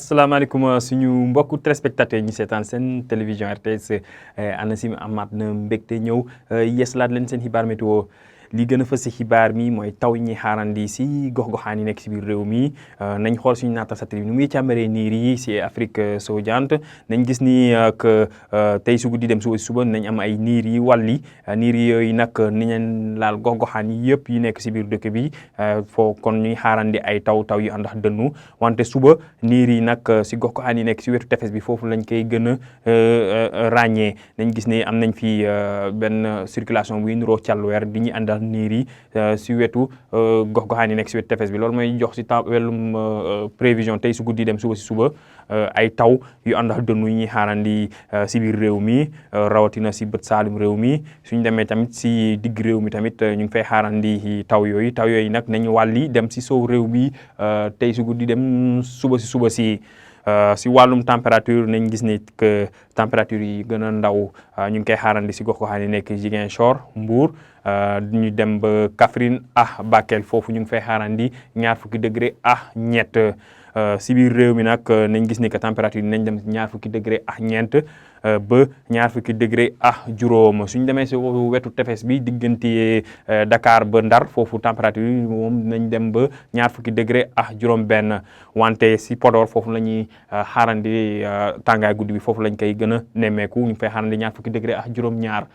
asalaamaaleykum suñu mbokku téléspectateurs ñu seetaan seen télévision RTS ANACIM amaat na mbégte ñëw yeesalaat leen seen xibaar météo li gën a fës si xibaar mi mooy taw yi ñuy xaarandi si gox-goxaan yi nekk si biir réew mi nañ xool suñu naata satellite bi nu muy càmbaree niir yi si Afrique sowu jant nañ gis ni que tey su guddi dem suba nañ am ay niir yi wàlli niir yi yooyu nag ni leen laal gox-goxaan yi yëpp yi nekk si biir dëkk bi foo kon ñuy xaarandi ay taw yi àndax dënnu wante suba niir yi nag si gox-goxaan yi nekk si wetu tefes bi foofu lañ koy gën a ràññee nañ gis ne am nañ fi benn circulation buy niroo càlluweer di ñu àndal niir yi si wetu gox-goxaan yi nekk si wetu tefes bi loolu mooy jox si wàllum prévision tey su guddi dem suba si suba ay taw yu ànd ak dënnu yi ñuy xaarandi si biir réew mi rawatina si bët saalum réew mi suñ demee tamit si digg réew mi tamit ñu ngi fay xaarandi taw yooyu nag nañu wàlli dem si sow réew mi tey su guddi dem suba si si wàllum température nañ gis ni que température yi gën a ndaw ñu ngi koy xaarandi si gox-goxaan yi nekk Ziguinchor Mbour ñu dem ba Kaffrine Bakel foofu ñu ngi fay xaarandi 20 degré ñett si biir réew mi nag nañ gis ni que température yi nañ dem 20 degré ñeent ba 20 degré juróom suñ demee si wetu tefes bi diggante Dakar ba Ndar foofu température yi moom nañ dem ba 20 degré juróom benn wante si Podor foofu la ñuy xaarandi tàngaay guddi bi foofu lañ koy gën a nemmeeku ñu ngi fay xaarandi 20 degré juróom ñaar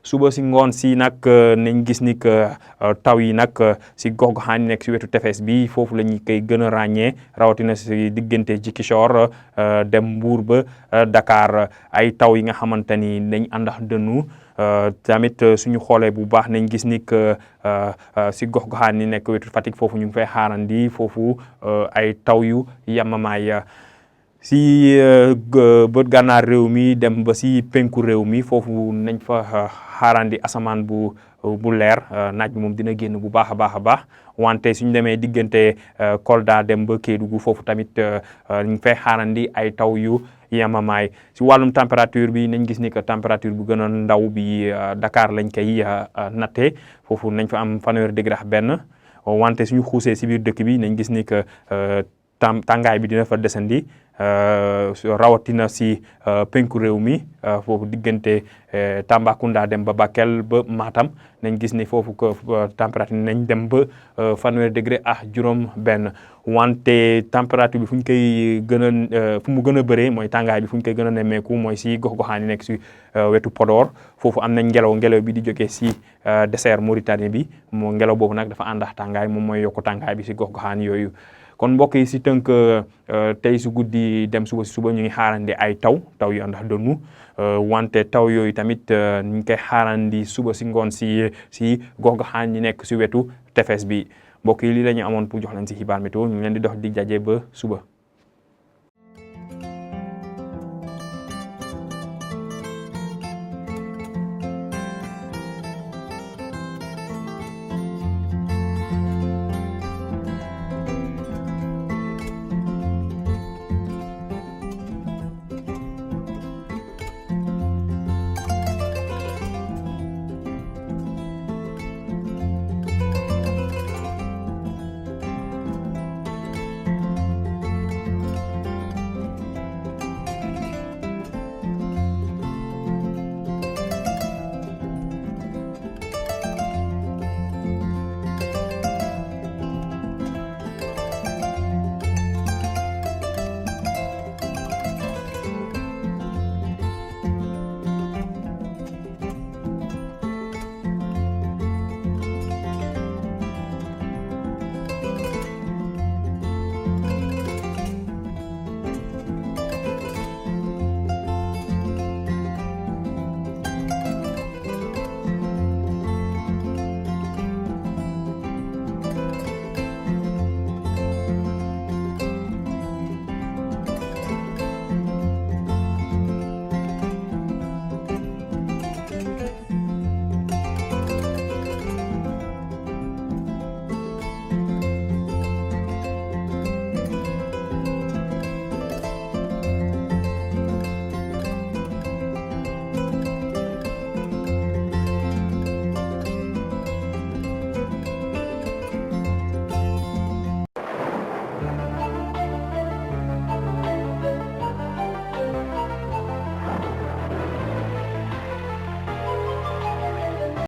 suba si ngoon si nag nañ gis ni que taw yi nag si gox-goxaan yi nekk si wetu tefes bi foofu la ñu koy gën a ràññee rawatina si diggante Ziguinchor dem Mbour ba Dakar ay taw yi nga xamante ni nañ àndax dënnu tamit suñu xoolee bu baax nañ gis ni que si gox-goxaan yi nekk wetu Fatick foofu ñu ngi fay xaarandi foofu ay taw yu yamamaay si bët gànnaar réew mi dem ba si penku réew mi foofu nañ fa xaarandi asamaan bu leer naaj bi moom dina génn bu baax a baax wante suñ demee diggante Kolda dem ba Kédougou foofu tamit ñu fay xaarandi ay taw yu yamamaay si wàllum température bi nañ gis ni que température bu gën a ndaw bi Dakar lañ koy nattee foofu nañ fa am 20 degré benn wante suñu xuusee si biir dëkk bi nañ gis ni que tàngaay bi dina fa desandi rawatina si penku réew mi foofu diggante Tambacounda dem ba Bakel ba Matam nañ gis ni foofu que température nañ dem ba 20 degré juróom benn wante température bi fu ñu koy gën a fu mu gën a bëree mooy tàngaay bi fu ñu koy gën a nemmeeku mooy si gox-goxaan yi nekk si wetu Podor foofu am nañ ngelaw bi di jógee si désert Mauritanie bi moo ngelaw boobu nag dafa àndax tàngaay moom mooy yokku tàngaay bi si gox-goxaan yooyu kon mbokk yi si tënk tey su guddi dem suba si suba ñu ngi xaarandi ay taw yu àndax dënnu wante taw yooyu tamit ñu ngi koy xaarandi suba si ngoon si gox-goxaan yi nekk si wetu tefes bi mbokk yi lii la ñu amoon pour jox leen si xibaar météo ñu ngi leen di dox di jaje ba suba.